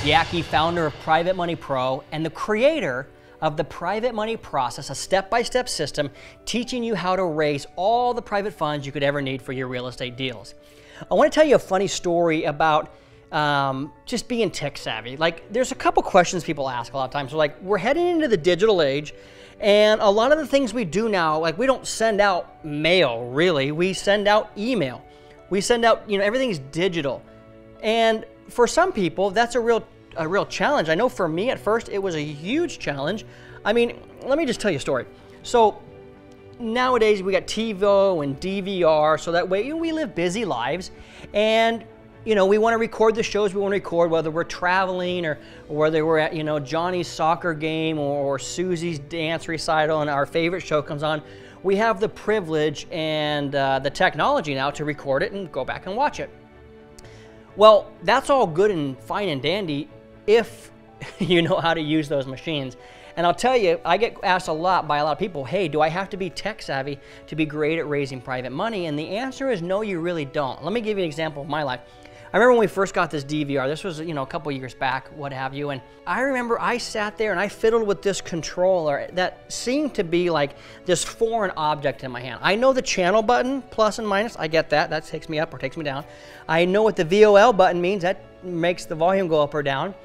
Yackey, founder of Private Money Pro and the creator of the Private Money Process, a step-by-step system teaching you how to raise all the private funds you could ever need for your real estate deals. I want to tell you a funny story about just being tech savvy. Like, there's a couple questions people ask a lot of times. So, like, we're heading into the digital age, and a lot of the things we do now, like, we don't send out mail, really. We send out email. We send out, everything's digital. And for some people, that's a real challenge. I know for me at first, it was a huge challenge. I mean, let me just tell you a story. So nowadays we got TiVo and DVR, so that way we live busy lives, and we want to record the shows we want to record, whether we're traveling or whether we're at Johnny's soccer game or Susie's dance recital and our favorite show comes on. We have the privilege and the technology now to record it and go back and watch it. Well, that's all good and fine and dandy if you know how to use those machines. And I'll tell you, I get asked a lot by a lot of people, hey, do I have to be tech savvy to be great at raising private money? And the answer is no, you really don't. Let me give you an example of my life. I remember when we first got this DVR, this was, a couple years back, what have you, and I remember I sat there and I fiddled with this controller that seemed to be like this foreign object in my hand. I know the channel button, plus and minus, I get that. That takes me up or takes me down. I know what the VOL button means. That makes the volume go up or down.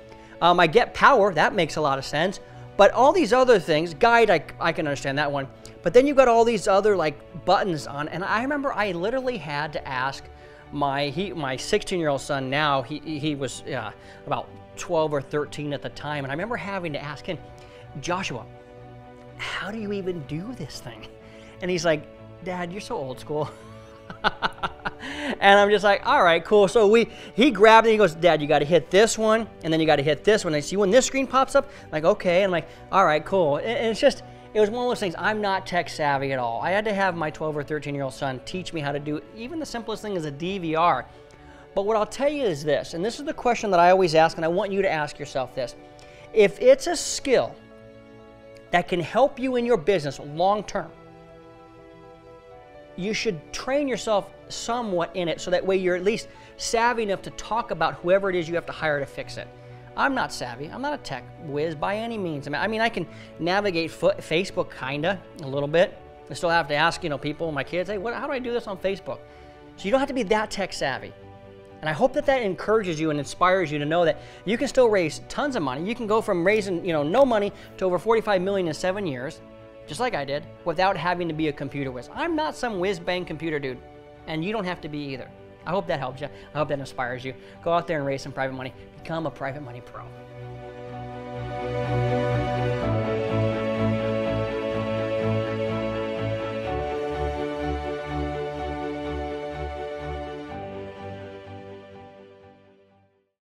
I get power. That makes a lot of sense. But all these other things, guide, I can understand that one. But then you've got all these other like buttons on, and I remember I literally had to ask my 16-year-old son now, he was about 12 or 13 at the time, and I remember having to ask him, Joshua, how do you even do this thing? And he's like, Dad, you're so old school. And I'm just like, all right, cool. So he grabbed it, he goes, Dad, you got to hit this one, and then you got to hit this one. And I see when this screen pops up, I'm like, okay. And I'm like, all right, cool. And it's just, it was one of those things. I'm not tech savvy at all. I had to have my 12 or 13-year-old son teach me how to do even the simplest thing as a DVR. But what I'll tell you is this, and this is the question that I always ask, and I want you to ask yourself this. If it's a skill that can help you in your business long term, you should train yourself somewhat in it so that way you're at least savvy enough to talk about whoever it is you have to hire to fix it. I'm not savvy. I'm not a tech whiz by any means. I mean, I can navigate Facebook kinda a little bit. I still have to ask, people, my kids, hey, how do I do this on Facebook? So you don't have to be that tech savvy. And I hope that encourages you and inspires you to know that you can still raise tons of money. You can go from raising, no money to over 45 million in 7 years, just like I did, without having to be a computer whiz. I'm not some whiz-bang computer dude, and you don't have to be either. I hope that helps you. I hope that inspires you. Go out there and raise some private money. Become a Private Money Pro.